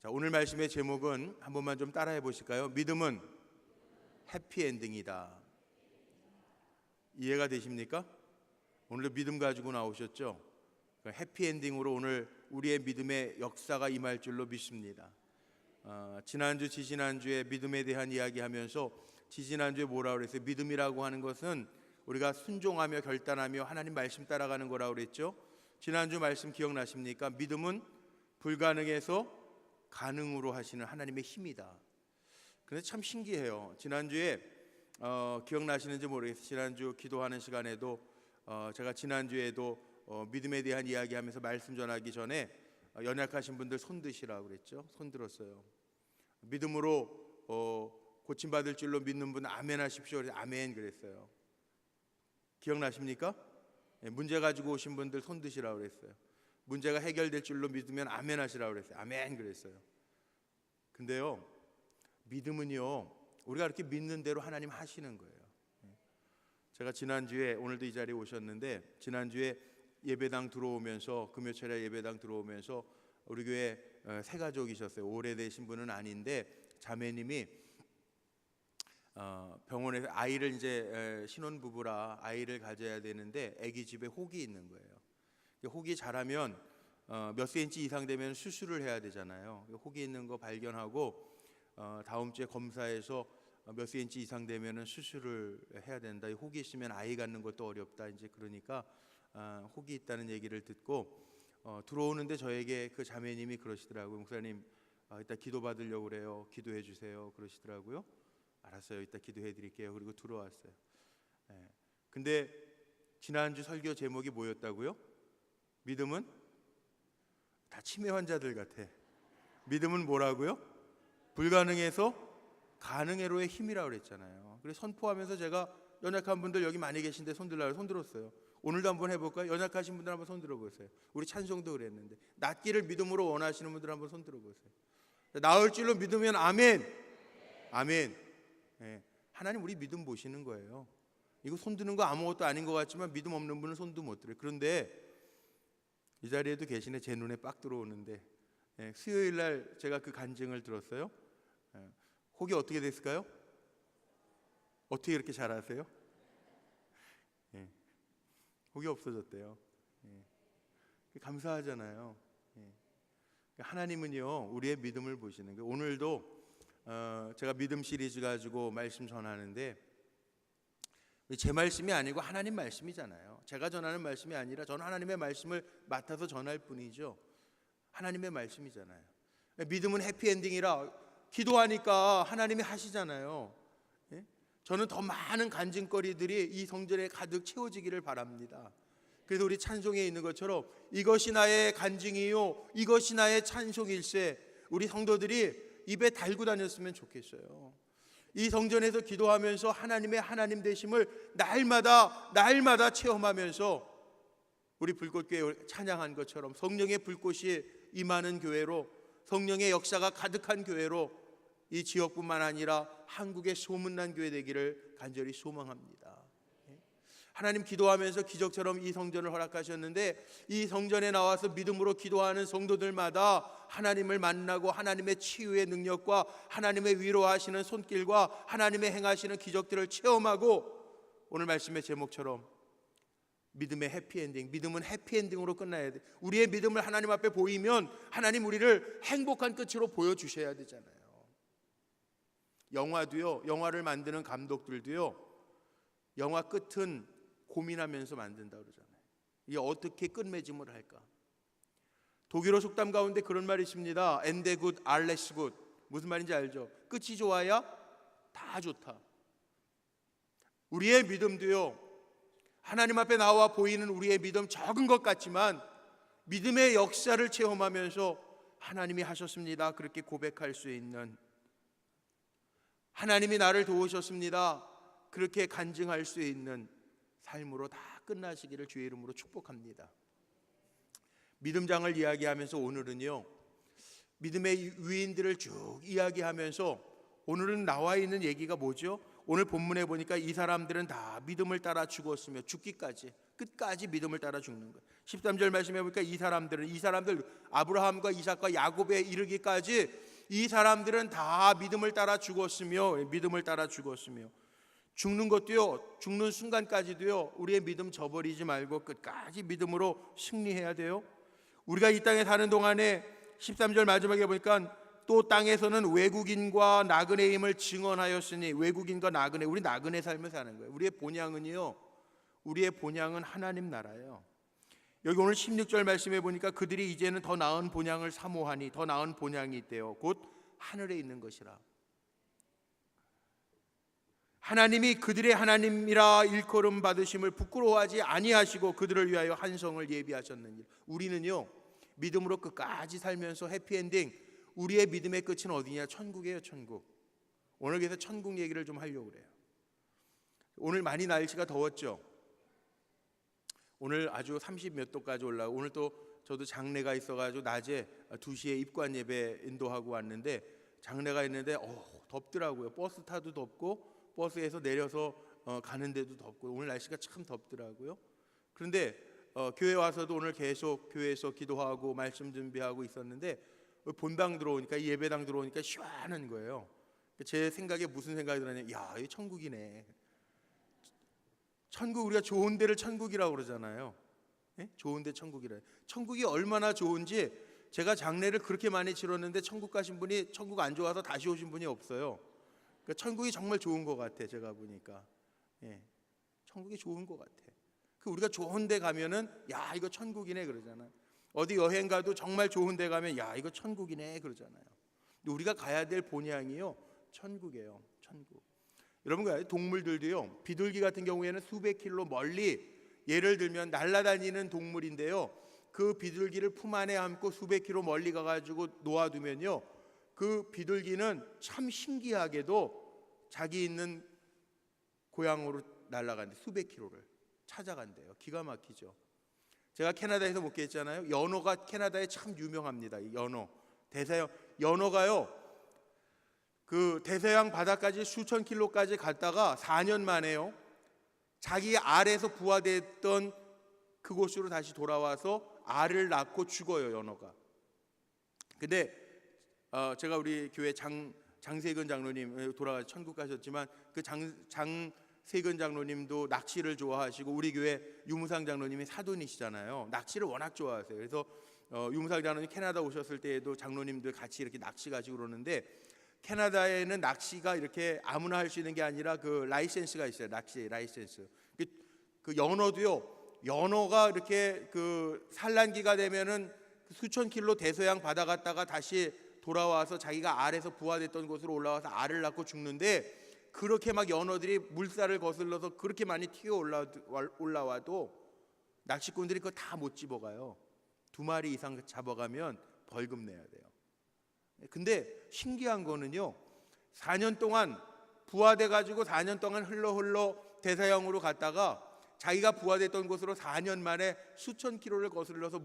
자, 오늘 말씀의 제목은 한 번만 좀 따라해 보실까요? 믿음은 해피엔딩이다. 이해가 되십니까? 오늘도 믿음 가지고 나오셨죠? 해피엔딩으로 오늘 우리의 믿음의 역사가 임할 줄로 믿습니다. 지난주 지지난주에 믿음에 대한 이야기하면서 지지난주에 뭐라 그랬어요? 믿음이라고 하는 것은 우리가 순종하며 결단하며 하나님 말씀 따라가는 거라고 그랬죠? 지난주 말씀 기억나십니까? 믿음은 불가능에서 가능으로 하시는 하나님의 힘이다. 그런데 참 신기해요. 지난주에 기억나시는지 모르겠어요. 지난주 기도하는 시간에도 제가 지난주에도 믿음에 대한 이야기하면서 말씀 전하기 전에 연약하신 분들 손 드시라고 그랬죠. 손 들었어요. 믿음으로 고침받을 줄로 믿는 분 아멘 하십시오. 아멘 그랬어요. 기억나십니까? 문제 가지고 오신 분들 손 드시라고 그랬어요. 문제가 해결될 줄로 믿으면 아멘 하시라고 그랬어요. 아멘 그랬어요. 근데요, 믿음은요, 우리가 이렇게 믿는 대로 하나님 하시는 거예요. 제가 지난주에, 오늘도 이 자리에 오셨는데, 지난주에 예배당 들어오면서, 금요철에 예배당 들어오면서 우리 교회 새 가족이셨어요. 오래되신 분은 아닌데 자매님이 병원에서 아이를 이제 신혼부부라 아이를 가져야 되는데 아기 집에 혹이 있는 거예요. 혹이 자라면 몇 센치 이상 되면 수술을 해야 되잖아요. 혹이 있는 거 발견하고 다음 주에 검사해서 몇 센치 이상 되면 수술을 해야 된다. 혹이 있으면 아이 갖는 것도 어렵다. 이제 그러니까 혹이 있다는 얘기를 듣고 들어오는데 저에게 그 자매님이 그러시더라고요. 목사님, 이따 기도 받으려고 그래요. 기도해 주세요. 그러시더라고요. 알았어요. 이따 기도해 드릴게요. 그리고 들어왔어요. 근데 지난주 설교 제목이 뭐였다고요? 믿음은 다 치매 환자들 같아. 믿음은 뭐라고요? 불가능해서 가능해로의 힘이라고 그랬잖아요. 그래서 선포하면서 제가 연약한 분들 여기 많이 계신데 손 들라고 손 들었어요. 오늘도 한번 해볼까요? 연약하신 분들 한번 손 들어보세요. 우리 찬송도 그랬는데 낫기를 믿음으로 원하시는 분들 한번 손 들어보세요. 나을 줄로 믿으면 아멘. 아멘. 하나님 우리 믿음 보시는 거예요. 이거 손 드는 거 아무것도 아닌 것 같지만 믿음 없는 분은 손도 못 들어요. 그런데 이 자리에도 계시네. 제 눈에 빡 들어오는데 수요일 날 제가 그 간증을 들었어요. 혹이 어떻게 됐을까요? 어떻게 이렇게 잘 아세요? 혹이 없어졌대요. 감사하잖아요. 하나님은요 우리의 믿음을 보시는 거예요. 오늘도 제가 믿음 시리즈 가지고 말씀 전하는데 제 말씀이 아니고 하나님 말씀이잖아요. 제가 전하는 말씀이 아니라 저는 하나님의 말씀을 맡아서 전할 뿐이죠. 하나님의 말씀이잖아요. 믿음은 해피엔딩이라 기도하니까 하나님이 하시잖아요. 저는 더 많은 간증거리들이 이 성전에 가득 채워지기를 바랍니다. 그래서 우리 찬송에 있는 것처럼 이것이 나의 간증이요 이것이 나의 찬송일세, 우리 성도들이 입에 달고 다녔으면 좋겠어요. 이 성전에서 기도하면서 하나님의 하나님 되심을 날마다 체험하면서 우리 불꽃교회 찬양한 것처럼 성령의 불꽃이 임하는 교회로, 성령의 역사가 가득한 교회로 이 지역뿐만 아니라 한국의 소문난 교회 되기를 간절히 소망합니다. 하나님 기도하면서 기적처럼 이 성전을 허락하셨는데 이 성전에 나와서 믿음으로 기도하는 성도들마다 하나님을 만나고 하나님의 치유의 능력과 하나님의 위로하시는 손길과 하나님의 행하시는 기적들을 체험하고 오늘 말씀의 제목처럼 믿음의 해피엔딩, 믿음은 해피엔딩으로 끝나야 돼. 우리의 믿음을 하나님 앞에 보이면 하나님 우리를 행복한 끝으로 보여주셔야 되잖아요. 영화도요, 영화를 만드는 감독들도요 영화 끝은 고민하면서 만든다고 그러잖아요. 이게 어떻게 끝맺음을 할까? 독일어 속담 가운데 그런 말이 있습니다. 엔데 굿 알레스 굿. 무슨 말인지 알죠? 끝이 좋아야 다 좋다. 우리의 믿음도요 하나님 앞에 나와 보이는 우리의 믿음 적은 것 같지만 믿음의 역사를 체험하면서 하나님이 하셨습니다 그렇게 고백할 수 있는, 하나님이 나를 도우셨습니다 그렇게 간증할 수 있는 삶으로 다 끝나시기를 주의 이름으로 축복합니다. 믿음장을 이야기하면서 오늘은요 믿음의 위인들을 쭉 이야기하면서 오늘은 나와 있는 얘기가 뭐죠? 오늘 본문에 보니까 이 사람들은 다 믿음을 따라 죽었으며 죽기까지 끝까지 믿음을 따라 죽는 거예요. 13절 말씀해 보니까 이 사람들 아브라함과 이삭과 야곱에 이르기까지 이 사람들은 다 믿음을 따라 죽었으며 죽는 것도요, 죽는 순간까지도요, 우리의 믿음 저버리지 말고 끝까지 믿음으로 승리해야 돼요. 우리가 이 땅에 사는 동안에 13절 마지막에 보니까 또 땅에서는 외국인과 나그네의 힘을 증언하였으니, 외국인과 나그네, 우리 나그네 삶을 사는 거예요. 우리의 본향은 하나님 나라예요. 여기 오늘 16절 말씀해 보니까 그들이 이제는 더 나은 본향을 사모하니, 더 나은 본향이 있대요. 곧 하늘에 있는 것이라. 하나님이 그들의 하나님이라 일컬음 받으심을 부끄러워하지 아니하시고 그들을 위하여 한 성을 예비하셨느니라. 우리는요, 믿음으로 끝까지 살면서 해피엔딩, 우리의 믿음의 끝은 어디냐? 천국이에요. 천국. 오늘 그래서 천국 얘기를 좀 하려고 그래요. 오늘 많이 날씨가 더웠죠. 오늘 아주 30 몇 도까지 올라가고, 오늘 또 저도 장례가 있어가지고 낮에 2시에 입관 예배 인도하고 왔는데, 장례가 있는데 덥더라고요. 버스 타도 덥고 버스에서 내려서 가는데도 덥고, 오늘 날씨가 참 덥더라고요. 그런데 교회 와서도 오늘 계속 교회에서 기도하고 말씀 준비하고 있었는데, 본당 들어오니까, 예배당 들어오니까 시원한 거예요. 제 생각에 무슨 생각이 들었냐면, 야, 이 천국이네. 천국, 우리가 좋은 데를 천국이라고 그러잖아요. 네? 좋은 데 천국이라. 천국이 얼마나 좋은지, 제가 장례를 그렇게 많이 치렀는데 천국 가신 분이, 천국 안 좋아서 다시 오신 분이 없어요. 그러니까 천국이 정말 좋은 것 같아. 제가 보니까, 예, 천국이 좋은 것 같아. 우리가 좋은 데 가면은, 야, 이거 천국이네 그러잖아요. 어디 여행 가도 정말 좋은 데 가면, 야, 이거 천국이네 그러잖아요. 근데 우리가 가야 될 본향이요, 천국이에요. 천국. 여러분, 동물들도요, 비둘기 같은 경우에는 수백 킬로 멀리, 예를 들면 날아다니는 동물인데요, 그 비둘기를 품 안에 안고 수백 킬로 멀리 가가지고 놓아두면요, 그 비둘기는 참 신기하게도 자기 있는 고향으로 날아간대. 수백 킬로를 찾아간대요. 기가 막히죠. 제가 캐나다에서 목회했잖아요. 연어가 캐나다에 참 유명합니다. 이 연어, 대서양 연어가요, 그 대서양 바다까지 수천 킬로까지 갔다가 4년 만에요, 자기 알에서 부화됐던 그곳으로 다시 돌아와서 알을 낳고 죽어요, 연어가. 근데 제가 우리 교회 장세근 장로님, 돌아가 천국 가셨지만, 그 장세근 장로님도 낚시를 좋아하시고, 우리 교회 유무상 장로님이 사돈이시잖아요. 낚시를 워낙 좋아하세요. 그래서 유무상 장로님 캐나다 오셨을 때에도 장로님들 같이 이렇게 낚시 가시고 그러는데, 캐나다에는 낚시가 이렇게 아무나 할 수 있는 게 아니라 그 라이센스가 있어요. 낚시 라이센스. 그 연어도요, 연어가 이렇게 그 산란기가 되면은 수천 킬로 대서양 바다 갔다가 다시 돌아와서 자기가 알에서 부화됐던 곳으로 올라와서 알을 낳고 죽는데, 그렇게 막 연어들이 물살을 거슬러서 그렇게 많이 튀어 올라와도 낚시꾼들이 그거 다 못 집어가요. 2마리 이상 잡아가면 벌금 내야 돼요. 근데 신기한 거는요, 4년 동안 부화돼 가지고 4년 동안 흘러 대서양으로 갔다가 자기가 부화됐던 곳으로 4년 만에 수천 킬로를 거슬러서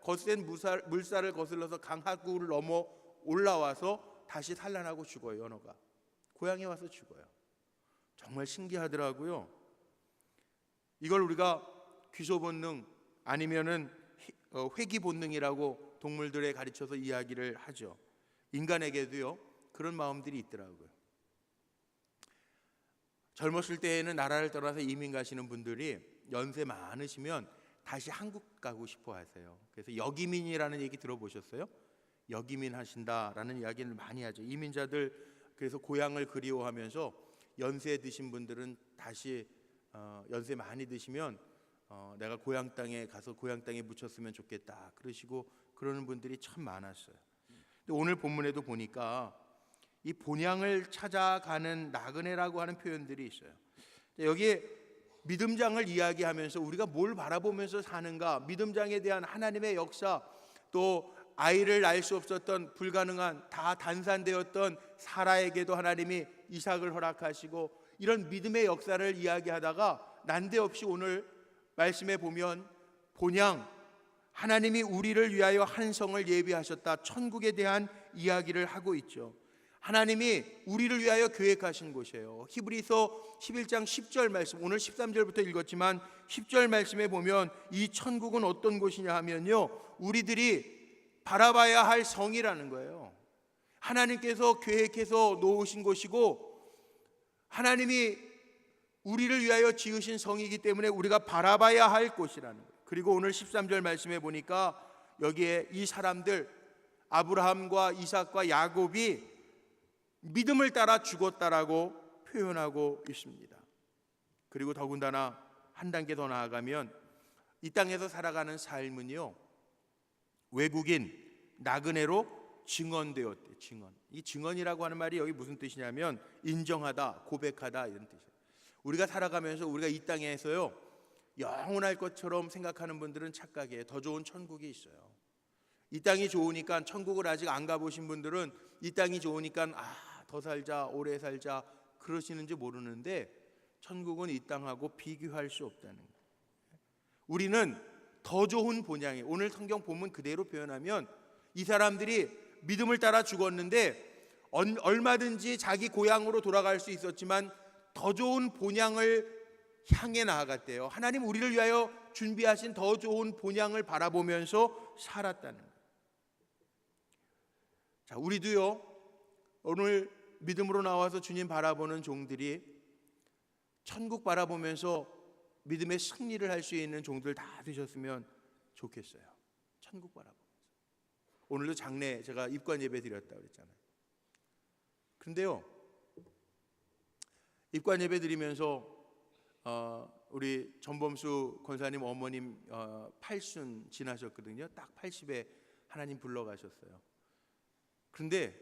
거센 물살을 거슬러서 강하구를 넘어 올라와서 다시 산란하고 죽어요. 연어가 고향에 와서 죽어요. 정말 신기하더라고요. 이걸 우리가 귀소 본능 아니면은 회귀 본능이라고 동물들에 가르쳐서 이야기를 하죠. 인간에게도요, 그런 마음들이 있더라고요. 젊었을 때에는 나라를 떠나서 이민 가시는 분들이 연세 많으시면 다시 한국 가고 싶어 하세요. 그래서 역이민이라는 얘기 들어보셨어요? 역이민 하신다라는 이야기를 많이 하죠. 이민자들, 그래서 고향을 그리워하면서 연세 드신 분들은 다시 연세 많이 드시면 내가 고향 땅에 가서 고향 땅에 묻혔으면 좋겠다 그러시고 그러는 분들이 참 많았어요. 근데 오늘 본문에도 보니까 이 본향을 찾아가는 나그네라고 하는 표현들이 있어요. 여기에 믿음장을 이야기하면서 우리가 뭘 바라보면서 사는가, 믿음장에 대한 하나님의 역사, 또 아이를 낳을 수 없었던 불가능한 다 단산되었던 사라에게도 하나님이 이삭을 허락하시고, 이런 믿음의 역사를 이야기하다가 난데없이 오늘 말씀에 보면 본향, 하나님이 우리를 위하여 한 성을 예비하셨다, 천국에 대한 이야기를 하고 있죠. 하나님이 우리를 위하여 계획하신 곳이에요. 히브리서 11장 10절 말씀, 오늘 13절부터 읽었지만 10절 말씀에 보면 이 천국은 어떤 곳이냐 하면요, 우리들이 바라봐야 할 성이라는 거예요. 하나님께서 계획해서 놓으신 곳이고 하나님이 우리를 위하여 지으신 성이기 때문에 우리가 바라봐야 할 곳이라는 거예요. 그리고 오늘 13절 말씀에 보니까 여기에 이 사람들 아브라함과 이삭과 야곱이 믿음을 따라 죽었다라고 표현하고 있습니다. 그리고 더군다나 한 단계 더 나아가면 이 땅에서 살아가는 삶은요, 외국인 나그네로 증언되었대. 증언. 이 증언이라고 하는 말이 여기 무슨 뜻이냐면 인정하다, 고백하다 이런 뜻이에요. 우리가 살아가면서 우리가 이 땅에서요 영원할 것처럼 생각하는 분들은 착각이에요. 더 좋은 천국이 있어요. 이 땅이 좋으니까, 천국을 아직 안 가보신 분들은 이 땅이 좋으니까 더 살자, 오래 살자 그러시는지 모르는데 천국은 이 땅하고 비교할 수 없다는 거예요. 우리는 더 좋은 본향에, 오늘 성경 본문 그대로 표현하면 이 사람들이 믿음을 따라 죽었는데 얼마든지 자기 고향으로 돌아갈 수 있었지만 더 좋은 본향을 향해 나아갔대요. 하나님 우리를 위하여 준비하신 더 좋은 본향을 바라보면서 살았다는 거예요. 자, 우리도요 오늘 믿음으로 나와서 주님 바라보는 종들이 천국 바라보면서 믿음의 승리를 할 수 있는 종들 다 되셨으면 좋겠어요. 천국 바라보면서. 오늘도 장례 제가 입관 예배 드렸다고 그랬잖아요. 그런데요 입관 예배 드리면서 우리 전범수 권사님 어머님 80순 지나셨거든요. 딱 80에 하나님 불러가셨어요. 그런데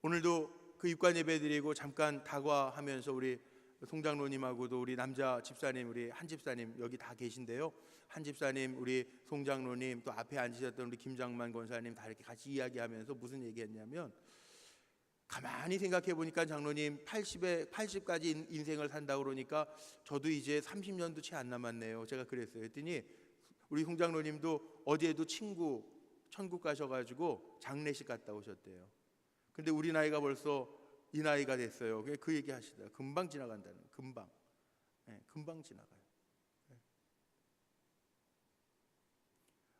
오늘도 그 입관 예배 드리고 잠깐 다과하면서 우리 송장로님하고도 우리 남자 집사님, 우리 한 집사님 여기 다 계신데요. 한 집사님, 우리 송장로님, 또 앞에 앉으셨던 우리 김장만 권사님 다 이렇게 같이 이야기하면서 무슨 얘기했냐면, 가만히 생각해 보니까 장로님 80까지 인생을 산다고 그러니까 저도 이제 30년도 채 안 남았네요. 제가 그랬어요. 했더니 우리 송장로님도 어제도 친구 천국 가셔가지고 장례식 갔다 오셨대요. 근데 우리 나이가 벌써 이 나이가 됐어요. 그 얘기 하시더라. 금방 지나간다는 거예요. 금방. 네, 금방 지나가요. 네.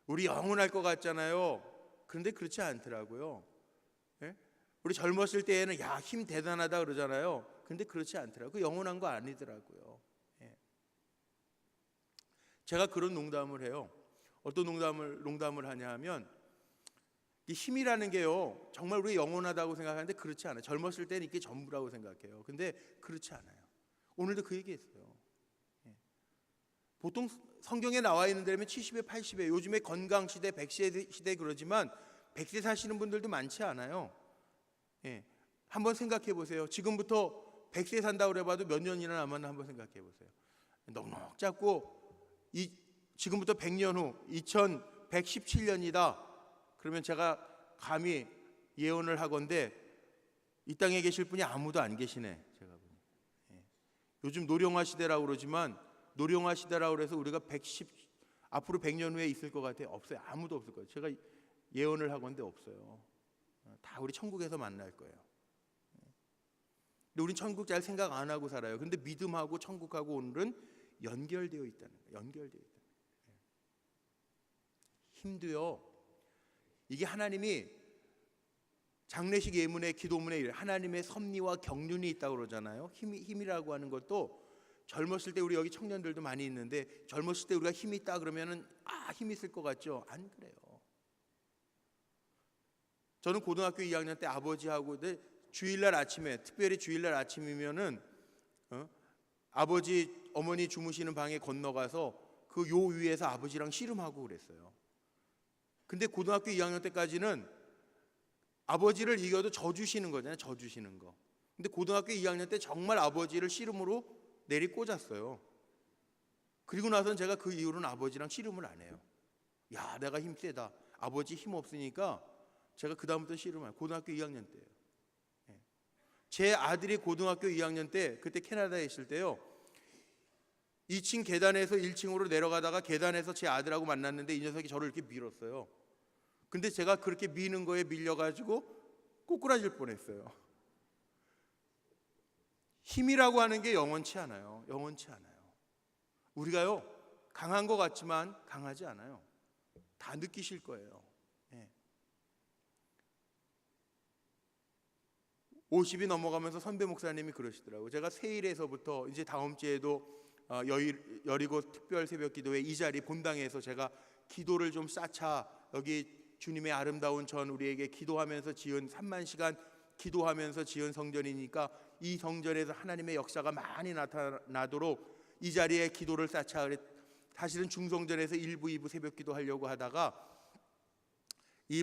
우리 영원할 것 같잖아요. 그런데 그렇지 않더라고요. 네? 우리 젊었을 때에는 야, 힘 대단하다 그러잖아요. 근데 그렇지 않더라고요. 영원한 거 아니더라고요. 네. 제가 그런 농담을 해요. 어떤 농담을 하냐 하면, 이 힘이라는 게요 정말 우리 영원하다고 생각하는데 그렇지 않아요. 젊었을 때는 이게 전부라고 생각해요. 근데 그렇지 않아요. 오늘도 그 얘기했어요. 예. 보통 성경에 나와 있는 데면 70에 80에, 요즘에 건강시대 100세 시대 그러지만 100세 사시는 분들도 많지 않아요. 예. 한번 생각해 보세요. 지금부터 100세 산다고 그래봐도 몇 년이나 남았나 한번 생각해 보세요. 넉넉 잡고 지금부터 100년 후 2117년이다 그러면 제가 감히 예언을 하건대 이 땅에 계실 분이 아무도 안 계시네. 제가 보니. 예. 요즘 노령화 시대라고 그러지만 노령화 시대라고 그래서 우리가 앞으로 100년 후에 있을 것 같아요? 없어요. 아무도 없을 거예요. 제가 예언을 하건대 없어요. 다 우리 천국에서 만날 거예요. 근데 우린 천국 잘 생각 안 하고 살아요. 근데 믿음하고 천국하고 오늘은 연결되어 있다는 거예요. 연결되어 있다는 거예요. 힘도요. 이게 하나님이 장례식 예문의 기도문에 하나님의 섭리와 경륜이 있다고 그러잖아요. 힘이라고 하는 것도 젊었을 때, 우리 여기 청년들도 많이 있는데 젊었을 때 우리가 힘이 있다 그러면은 힘이 있을 것 같죠? 안 그래요. 저는 고등학교 2학년 때 아버지하고 주일날 아침에, 특별히 주일날 아침이면은 아버지 어머니 주무시는 방에 건너가서 그 요 위에서 아버지랑 씨름하고 그랬어요. 근데 고등학교 2학년 때까지는 아버지를 이겨도 져주시는 거잖아요. 져주시는 거. 근데 고등학교 2학년 때 정말 아버지를 씨름으로 내리꽂았어요. 그리고 나서는 제가 그 이후로는 아버지랑 씨름을 안 해요. 야, 내가 힘 세다. 아버지 힘 없으니까 제가 그 다음부터 씨름을 해요. 고등학교 2학년 때예요. 제 아들이 고등학교 2학년 때, 그때 캐나다에 있을 때요, 2층 계단에서 1층으로 내려가다가 계단에서 제 아들하고 만났는데 이 녀석이 저를 이렇게 밀었어요. 근데 제가 그렇게 미는 거에 밀려가지고 꼬꾸라질 뻔했어요. 힘이라고 하는 게 영원치 않아요. 영원치 않아요. 우리가요, 강한 것 같지만 강하지 않아요. 다 느끼실 거예요. 50이 넘어가면서 선배 목사님이 그러시더라고요. 제가 세일에서부터 이제 다음 주에도 여리고 특별 새벽 기도회 이 자리 본당에서 제가 기도를 좀 쌓자, 여기 주님의 아름다운 전 우리에게 기도하면서 지은 3만 시간 기도하면서 지은 성전이니까 이 성전에서 하나님의 역사가 많이 나타나도록 이 자리에 기도를 쌓자. 사실은 중성전에서 1부 2부 새벽 기도하려고 하다가 이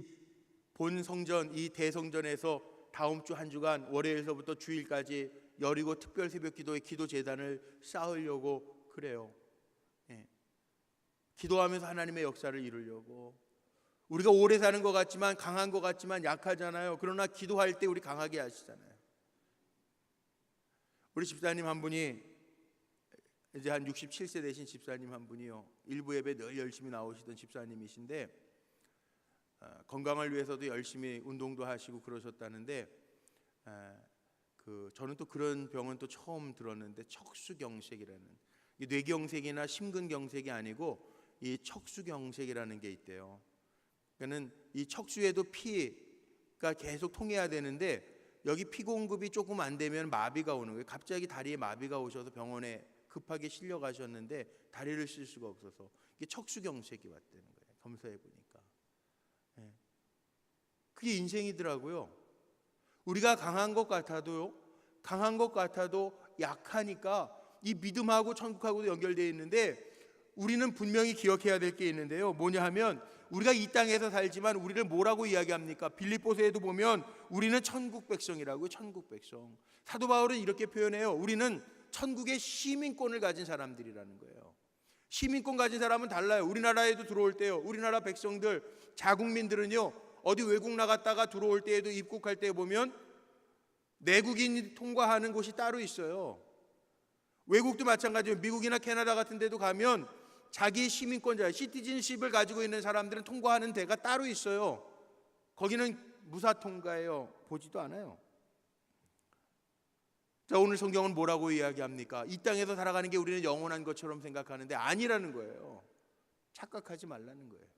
본 성전, 이 대성전에서 다음 주 한 주간 월요일서부터 주일까지 여리고 특별 새벽 기도의 기도 재단을 쌓으려고 그래요. 기도하면서 하나님의 역사를 이루려고. 우리가 오래 사는 것 같지만, 강한 것 같지만 약하잖아요. 그러나 기도할 때 우리 강하게 하시잖아요. 우리 집사님 한 분이, 이제 한 67세 되신 집사님 한 분이요, 일부 예배 늘 열심히 나오시던 집사님이신데 건강을 위해서도 열심히 운동도 하시고 그러셨다는데, 저는 또 그런 병은 또 처음 들었는데, 척수경색이라는, 뇌경색이나 심근경색이 아니고 이 척수경색이라는 게 있대요. 그러니까는 이 척수에도 피가 계속 통해야 되는데 여기 피 공급이 조금 안 되면 마비가 오는 거예요. 갑자기 다리에 마비가 오셔서 병원에 급하게 실려 가셨는데 다리를 쓸 수가 없어서 이게 척수경색이 왔다는 거예요. 검사해 보니까. 그게 인생이더라고요. 우리가 강한 것 같아도 약하니까 이 믿음하고 천국하고도 연결되어 있는데, 우리는 분명히 기억해야 될 게 있는데요. 뭐냐 하면, 우리가 이 땅에서 살지만 우리를 뭐라고 이야기합니까? 빌립보서에도 보면 우리는 천국 백성이라고요. 천국 백성. 사도 바울은 이렇게 표현해요. 우리는 천국의 시민권을 가진 사람들이라는 거예요. 시민권 가진 사람은 달라요. 우리나라에도 들어올 때요, 우리나라 백성들, 자국민들은요, 어디 외국 나갔다가 들어올 때에도 입국할 때 보면 내국인이 통과하는 곳이 따로 있어요. 외국도 마찬가지예요. 미국이나 캐나다 같은 데도 가면 자기 시민권자, 시티즌십을 가지고 있는 사람들은 통과하는 데가 따로 있어요. 거기는 무사 통과예요. 보지도 않아요. 자, 오늘 성경은 뭐라고 이야기합니까? 이 땅에서 살아가는 게 우리는 영원한 것처럼 생각하는데 아니라는 거예요. 착각하지 말라는 거예요.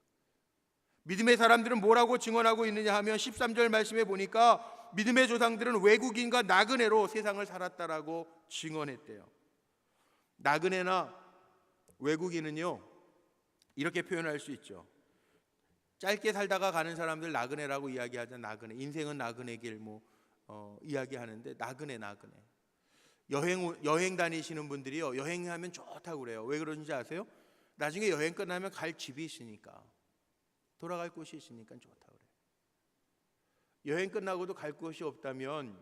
믿음의 사람들은 뭐라고 증언하고 있느냐 하면 13절 말씀에 보니까 믿음의 조상들은 외국인과 나그네로 세상을 살았다라고 증언했대요. 나그네나 외국인은요, 이렇게 표현할 수 있죠. 짧게 살다가 가는 사람들 나그네라고 이야기하죠. 나그네. 인생은 나그네 길 이야기하는데, 나그네. 여행 다니시는 분들이요, 여행하면 좋다고 그래요. 왜 그런지 아세요? 나중에 여행 끝나면 갈 집이 있으니까, 돌아갈 곳이 있으니까 좋다고 그래요. 여행 끝나고도 갈 곳이 없다면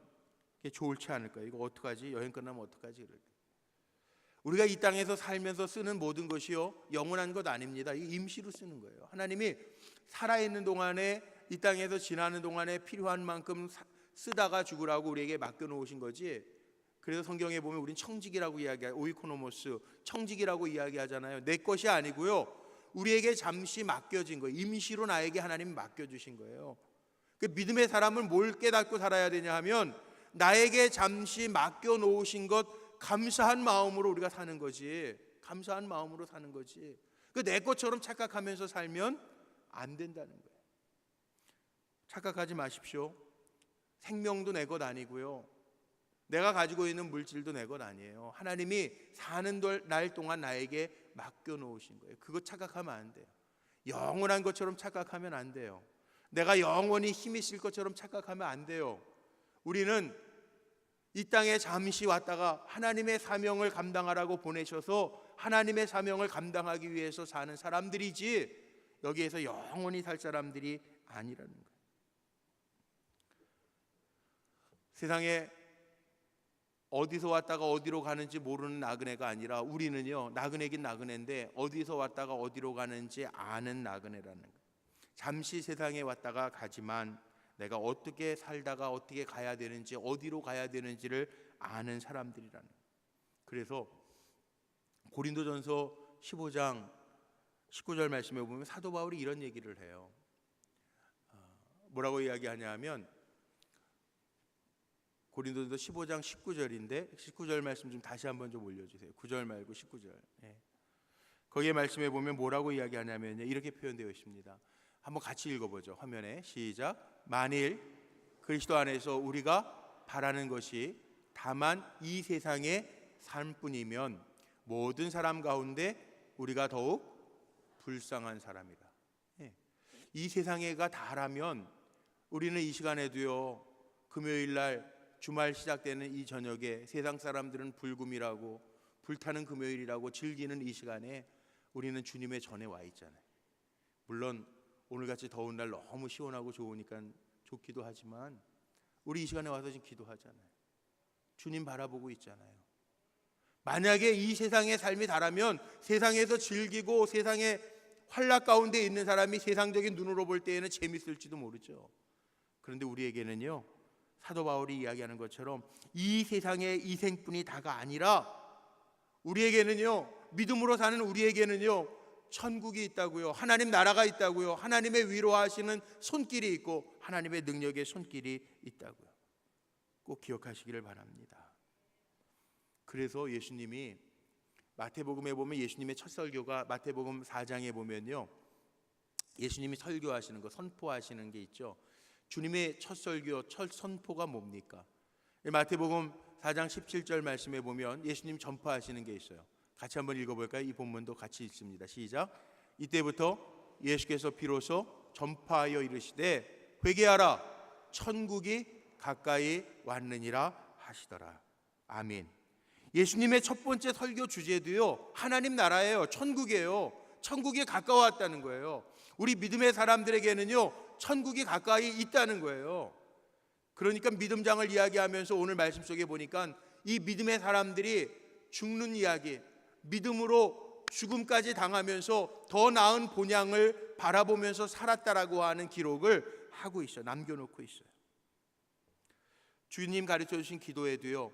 그게 좋지 않을까요? 이거 어떡하지? 여행 끝나면 어떡하지? 우리가 이 땅에서 살면서 쓰는 모든 것이요, 영원한 것 아닙니다. 이 임시로 쓰는 거예요. 하나님이 살아있는 동안에, 이 땅에서 지나는 동안에 필요한 만큼 쓰다가 죽으라고 우리에게 맡겨놓으신 거지. 그래서 성경에 보면 우린 청직이라고 오이코노모스, 청직이라고 이야기하잖아요. 내 것이 아니고요, 우리에게 잠시 맡겨진 거예요. 임시로 나에게 하나님이 맡겨주신 거예요. 그 믿음의 사람은 뭘 깨닫고 살아야 되냐 하면, 나에게 잠시 맡겨놓으신 것 감사한 마음으로 우리가 사는 거지. 감사한 마음으로 사는 거지. 그 내 것처럼 착각하면서 살면 안 된다는 거예요. 착각하지 마십시오. 생명도 내 것 아니고요, 내가 가지고 있는 물질도 내 것 아니에요. 하나님이 사는 날 동안 나에게 맡겨놓으신 거예요. 그거 착각하면 안 돼요. 영원한 것처럼 착각하면 안 돼요. 내가 영원히 힘이 있을 것처럼 착각하면 안 돼요. 우리는 이 땅에 잠시 왔다가 하나님의 사명을 감당하라고 보내셔서 하나님의 사명을 감당하기 위해서 사는 사람들이지, 여기에서 영원히 살 사람들이 아니라는 거예요. 세상에 어디서 왔다가 어디로 가는지 모르는 나그네가 아니라, 우리는요, 나그네긴 나그네인데 어디서 왔다가 어디로 가는지 아는 나그네라는 거예요. 잠시 세상에 왔다가 가지만 내가 어떻게 살다가 어떻게 가야 되는지, 어디로 가야 되는지를 아는 사람들이라는 거예요. 그래서 고린도전서 15장 19절 말씀에 보면 사도 바울이 이런 얘기를 해요. 뭐라고 이야기하냐 하면, 고린도전서 15장 19절인데 19절 말씀 좀 다시 한번 좀 올려주세요. 9절 말고 19절. 거기에 말씀해 보면 뭐라고 이야기하냐면요, 이렇게 표현되어 있습니다. 한번 같이 읽어보죠. 화면에 시작. 만일 그리스도 안에서 우리가 바라는 것이 다만 이 세상의 삶뿐이면 모든 사람 가운데 우리가 더욱 불쌍한 사람이다. 이 세상에가 다라면 우리는 이 시간에도요, 금요일 날 주말 시작되는 이 저녁에 세상 사람들은 불금이라고 불타는 금요일이라고 즐기는 이 시간에 우리는 주님의 전에 와 있잖아요. 물론 오늘같이 더운 날 너무 시원하고 좋으니까 좋기도 하지만 우리 이 시간에 와서 지금 기도하잖아요. 주님 바라보고 있잖아요. 만약에 이 세상의 삶이 다라면 세상에서 즐기고 세상의 환락 가운데 있는 사람이 세상적인 눈으로 볼 때에는 재밌을지도 모르죠. 그런데 우리에게는요, 사도 바울이 이야기하는 것처럼 이 세상의 이 생뿐이 다가 아니라 우리에게는요, 믿음으로 사는 우리에게는요, 천국이 있다고요. 하나님 나라가 있다고요. 하나님의 위로하시는 손길이 있고 하나님의 능력의 손길이 있다고요. 꼭 기억하시기를 바랍니다. 그래서 예수님이 마태복음에 보면 예수님의 첫 설교가 마태복음 4장에 보면요, 예수님이 설교하시는 거, 선포하시는 게 있죠. 주님의 첫 설교, 첫 선포가 뭡니까? 마태복음 4장 17절 말씀에 보면 예수님 전파하시는 게 있어요. 같이 한번 읽어볼까요? 이 본문도 같이 읽습니다. 시작. 이때부터 예수께서 비로소 전파하여 이르시되 회개하라, 천국이 가까이 왔느니라 하시더라. 아멘. 예수님의 첫 번째 설교 주제도요, 하나님 나라예요. 천국이에요. 천국이 가까웠다는 거예요. 우리 믿음의 사람들에게는요, 천국이 가까이 있다는 거예요. 그러니까 믿음장을 이야기하면서 오늘 말씀 속에 보니까 이 믿음의 사람들이 죽는 이야기, 믿음으로 죽음까지 당하면서 더 나은 본향을 바라보면서 살았다라고 하는 기록을 하고 있어요. 남겨놓고 있어요. 주님 가르쳐 주신 기도에도요,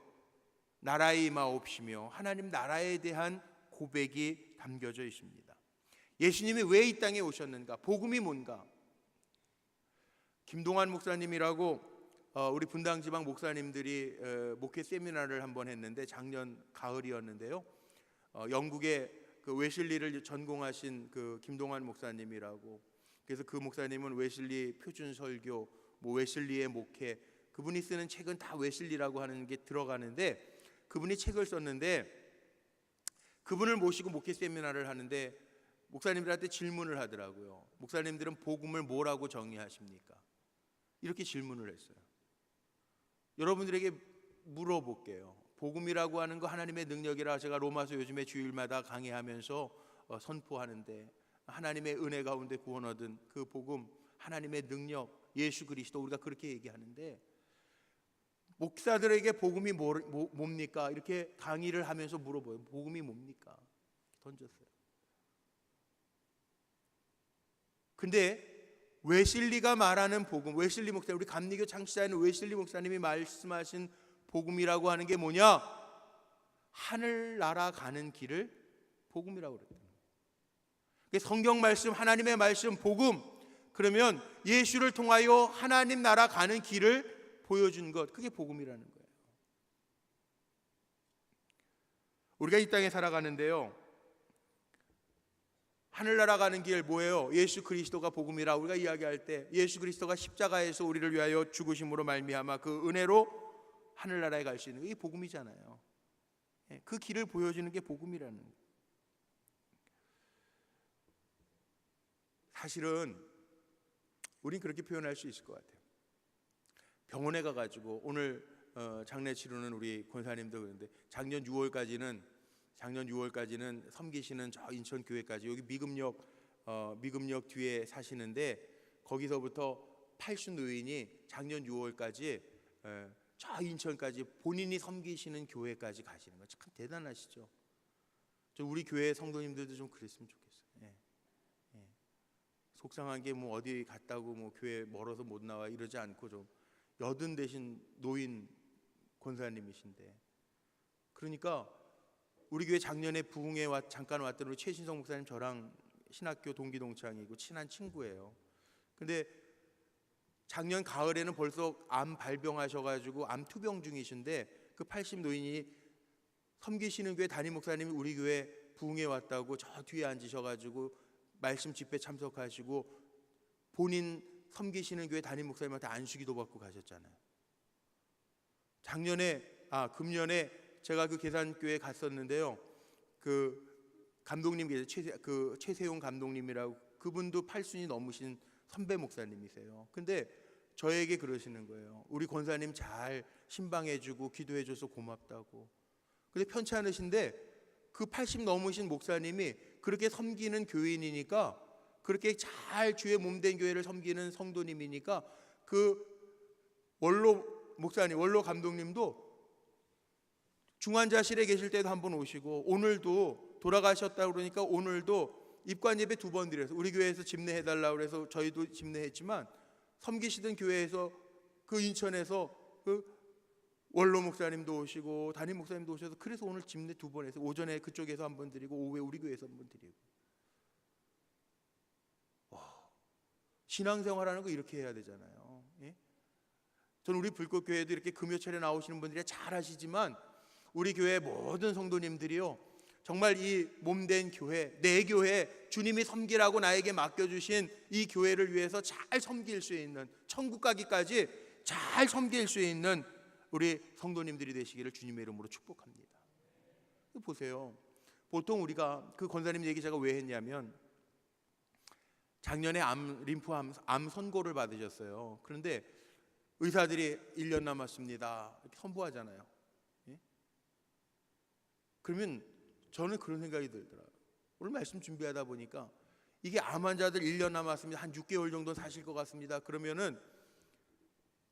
나라에 임하옵시며 하나님 나라에 대한 고백이 담겨져 있습니다. 예수님이 왜 이 땅에 오셨는가? 복음이 뭔가? 김동환 목사님이라고 우리 분당지방 목사님들이 목회 세미나를 한번 했는데 작년 가을이었는데요, 영국의 그 웨슬리를 전공하신 그 김동환 목사님이라고, 그래서 그 목사님은 웨슬리 표준 설교, 뭐 웨슬리의 목회, 그분이 쓰는 책은 다 웨슬리라고 하는 게 들어가는데, 그분이 책을 썼는데 그분을 모시고 목회 세미나를 하는데 목사님들한테 질문을 하더라고요. 목사님들은 복음을 뭐라고 정의하십니까? 이렇게 질문을 했어요. 여러분들에게 물어볼게요. 복음이라고 하는 거 하나님의 능력이라 제가 로마서 요즘에 주일마다 강의하면서 선포하는데, 하나님의 은혜 가운데 구원 얻은 그 복음, 하나님의 능력, 예수 그리스도, 우리가 그렇게 얘기하는데 목사들에게 복음이 뭡니까? 이렇게 강의를 하면서 물어봐요. 복음이 뭡니까? 던졌어요. 근데 웨슬리가 말하는 복음, 웨슬리 목사님, 우리 감리교 창시자인 웨슬리 목사님이 말씀하신 복음이라고 하는 게 뭐냐? 하늘나라 가는 길을 복음이라고 그랬다. 성경 말씀, 하나님의 말씀, 복음, 그러면 예수를 통하여 하나님 나라 가는 길을 보여준 것, 그게 복음이라는 거예요. 우리가 이 땅에 살아가는데요, 하늘나라 가는 길 뭐예요? 예수 그리스도가 복음이라 우리가 이야기할 때 예수 그리스도가 십자가에서 우리를 위하여 죽으심으로 말미암아 그 은혜로 하늘나라에 갈 수 있는 게 복음이잖아요. 그 길을 보여주는 게 복음이라는 거예요. 사실은 우린 그렇게 표현할 수 있을 것 같아요. 병원에 가가지고 오늘 장례 치르는 우리 권사님도 그런데 작년 6월까지는 섬기시는 저 인천 교회까지, 여기 미금역 뒤에 사시는데 거기서부터 80 노인이 작년 6월까지 저 인천까지 본인이 섬기시는 교회까지 가시는 거 참 대단하시죠. 우리 교회 성도님들도 좀 그랬으면 좋겠어요. 속상한 게 뭐 어디 갔다고 뭐 교회 멀어서 못 나와 이러지 않고 좀 여든 대신 노인 권사님이신데, 그러니까 우리 교회 작년에 부흥회 잠깐 왔던 우리 최신성 목사님 저랑 신학교 동기 동창이고 친한 친구예요. 근데 작년 가을에는 벌써 암 발병하셔가지고 암 투병 중이신데 그 80 노인이 섬기시는 교회 담임 목사님이 우리 교회 부흥회 왔다고 저 뒤에 앉으셔가지고 말씀 집회 참석하시고 본인 섬기시는 교회 담임 목사님한테 안수기도 받고 가셨잖아요. 금년에 제가 그 계산교회 갔었는데요. 그 감독님 계세요. 최세용 감독님이라고, 그분도 80이 넘으신 선배 목사님이세요. 근데 저에게 그러시는 거예요. 우리 권사님 잘 신방해주고 기도해줘서 고맙다고. 근데 편치 않으신데 그 80 넘으신 목사님이 그렇게 섬기는 교인이니까, 그렇게 잘 주의 몸된 교회를 섬기는 성도님이니까 그 원로 목사님, 원로 감독님도 중환자실에 계실 때도 한번 오시고, 오늘도 돌아가셨다고 그러니까 오늘도 입관 예배 2번 드려서 우리 교회에서 집례해달라고 그래서 저희도 집례했지만, 섬기시던 교회에서 그 인천에서 그 원로 목사님도 오시고 담임 목사님도 오셔서, 그래서 오늘 집례 2번 해서 오전에 그쪽에서 한번 드리고 오후에 우리 교회에서 한번 드리고. 신앙생활하는 거 이렇게 해야 되잖아요. 예? 저는 우리 불꽃교회도 이렇게 금요철에 나오시는 분들이 잘 하시지만, 우리 교회 모든 성도님들이요, 정말 이 몸된 교회, 내 교회, 주님이 섬기라고 나에게 맡겨주신 이 교회를 위해서 잘 섬길 수 있는, 천국 가기까지 잘 섬길 수 있는 우리 성도님들이 되시기를 주님의 이름으로 축복합니다. 보세요. 보통 우리가 그 권사님 얘기 제가 왜 했냐면, 작년에 림프암 선고를 받으셨어요. 그런데 의사들이 1년 남았습니다 이렇게 선포하잖아요. 예? 그러면 저는 그런 생각이 들더라고요. 오늘 말씀 준비하다 보니까 이게 암 환자들 1년 남았습니다, 한 6개월 정도 사실 것 같습니다, 그러면은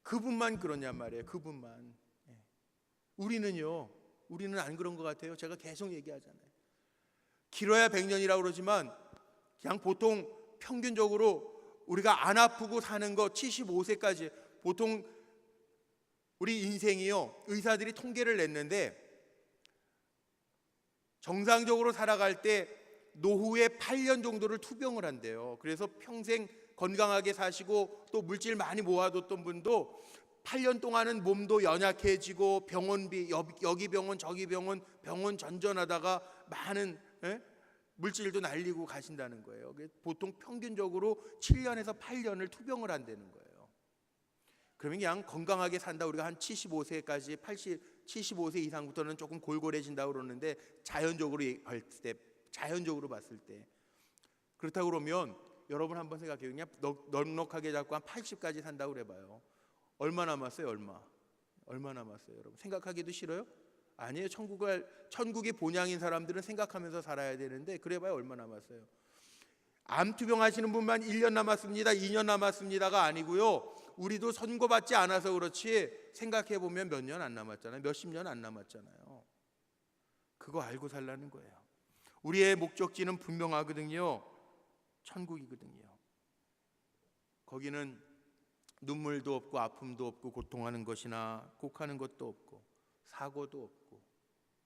그분만 그러냔 말이에요. 그분만. 예. 우리는 안 그런 것 같아요. 제가 계속 얘기하잖아요. 길어야 100년이라고 그러지만 그냥 보통 평균적으로 우리가 안 아프고 사는 거 75세까지, 보통 우리 인생이요, 의사들이 통계를 냈는데 정상적으로 살아갈 때 노후에 8년 정도를 투병을 한대요. 그래서 평생 건강하게 사시고 또 물질 많이 모아뒀던 분도 8년 동안은 몸도 연약해지고 병원비, 여기 병원 저기 병원 전전하다가 많은 물질도 날리고 가신다는 거예요. 보통 평균적으로 7년에서 8년을 투병을 한다는 거예요. 그러면 그냥 건강하게 산다, 우리가 한 75세까지 75세 이상부터는 조금 골골해진다고 그러는데, 자연적으로 봤을 때 그렇다고 그러면 여러분 한번 생각해요. 그냥 넉넉하게 잡고 한 80까지 산다고 그래봐요. 얼마 남았어요? 얼마 남았어요? 여러분 생각하기도 싫어요? 아니에요. 천국이 본향인 사람들은 생각하면서 살아야 되는데, 그래봐야 얼마 남았어요? 암투병 하시는 분만 1년 남았습니다, 2년 남았습니다가 아니고요, 우리도 선고받지 않아서 그렇지 생각해보면 몇 년 안 남았잖아요. 몇십 년 안 남았잖아요. 그거 알고 살라는 거예요. 우리의 목적지는 분명하거든요. 천국이거든요. 거기는 눈물도 없고 아픔도 없고 고통하는 것이나 곡하는 것도 없고 사고도 없고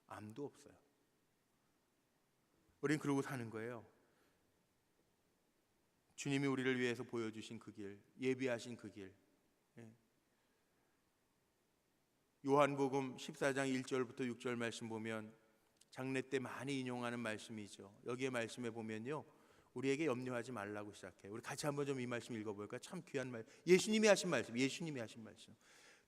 암도 없어요. 우린 그러고 사는 거예요. 주님이 우리를 위해서 보여주신 그 길, 예비하신 그 길. 요한복음 14장 1절부터 6절 말씀 보면 장례 때 많이 인용하는 말씀이죠. 여기에 말씀에 보면요, 우리에게 염려하지 말라고 시작해요. 우리 같이 한번 좀 이 말씀 읽어볼까요? 참 귀한 말씀. 예수님이 하신 말씀.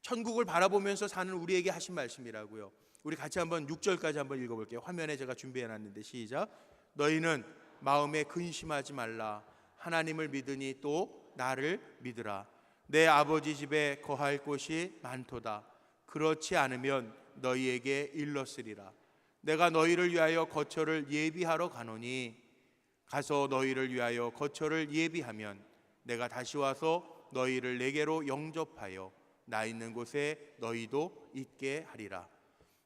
천국을 바라보면서 사는 우리에게 하신 말씀이라고요. 우리 같이 한번 6절까지 한번 읽어볼게요. 화면에 제가 준비해놨는데 시작. 너희는 마음에 근심하지 말라. 하나님을 믿으니 또 나를 믿으라. 내 아버지 집에 거할 곳이 많도다. 그렇지 않으면 너희에게 일렀으리라. 내가 너희를 위하여 거처를 예비하러 가노니 가서 너희를 위하여 거처를 예비하면 내가 다시 와서 너희를 내게로 영접하여 나 있는 곳에 너희도 있게 하리라.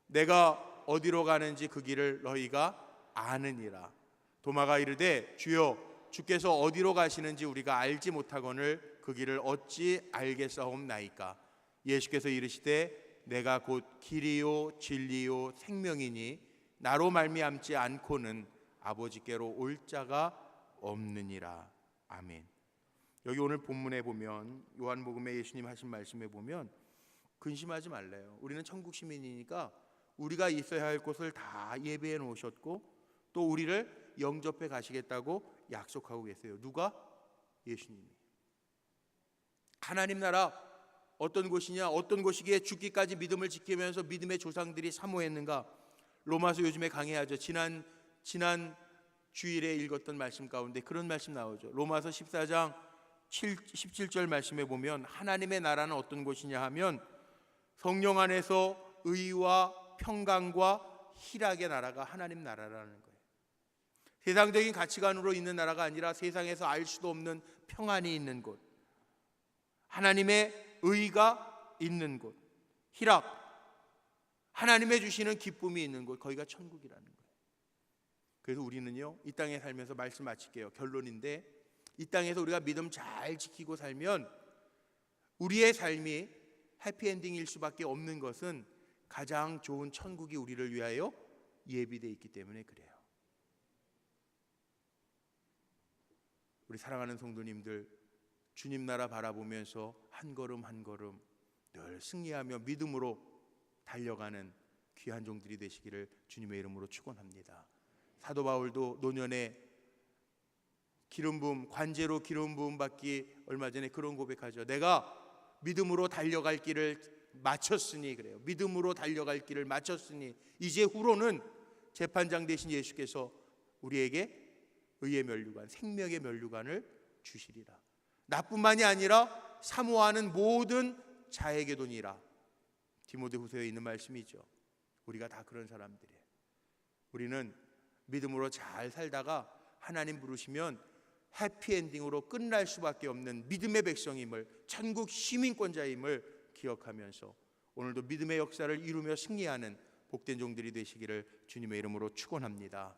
내가 어디로 가는지 그 길을 너희가 아느니라. 도마가 이르되 주여 주께서 어디로 가시는지 우리가 알지 못하거늘 그 길을 어찌 알겠사옵나이까. 예수께서 이르시되 내가 곧 길이요 진리요 생명이니 나로 말미암지 않고는 아버지께로 올 자가 없느니라. 아멘. 여기 오늘 본문에 보면 요한복음에 예수님 하신 말씀에 보면 근심하지 말래요. 우리는 천국 시민이니까 우리가 있어야 할 곳을 다 예비해 놓으셨고 또 우리를 영접해 가시겠다고 약속하고 계세요. 누가? 예수님이. 하나님 나라 어떤 곳이냐? 어떤 곳이기에 죽기까지 믿음을 지키면서 믿음의 조상들이 사모했는가? 로마서 요즘에 강해하죠. 지난 주일에 읽었던 말씀 가운데 그런 말씀 나오죠. 로마서 14장 17절 말씀에 보면 하나님의 나라는 어떤 곳이냐 하면 성령 안에서 의와 평강과 희락의 나라가 하나님 나라라는 거예요. 세상적인 가치관으로 있는 나라가 아니라 세상에서 알 수도 없는 평안이 있는 곳, 하나님의 의가 있는 곳, 희락, 하나님의 주시는 기쁨이 있는 곳, 거기가 천국이라는 거예요. 그래서 우리는요, 이 땅에 살면서 말씀 마칠게요. 결론인데 이 땅에서 우리가 믿음 잘 지키고 살면 우리의 삶이 해피엔딩일 수밖에 없는 것은 가장 좋은 천국이 우리를 위하여 예비되어 있기 때문에 그래요. 우리 사랑하는 성도님들, 주님 나라 바라보면서 한 걸음 한 걸음 늘 승리하며 믿음으로 달려가는 귀한 종들이 되시기를 주님의 이름으로 축원합니다. 사도 바울도 노년에 기름 부음, 관제로 기름 부음 받기 얼마 전에 그런 고백하죠. 내가 믿음으로 달려갈 길을 마쳤으니, 그래요. 믿음으로 달려갈 길을 마쳤으니 이제 후로는 재판장 되신 예수께서 우리에게 의의 면류관, 생명의 면류관을 주시리라. 나뿐만이 아니라 사모하는 모든 자에게도니라. 디모데후서에 있는 말씀이죠. 우리가 다 그런 사람들이에요. 우리는 믿음으로 잘 살다가 하나님 부르시면 해피엔딩으로 끝날 수밖에 없는 믿음의 백성임을, 천국 시민권자임을 기억하면서 오늘도 믿음의 역사를 이루며 승리하는 복된 종들이 되시기를 주님의 이름으로 축원합니다.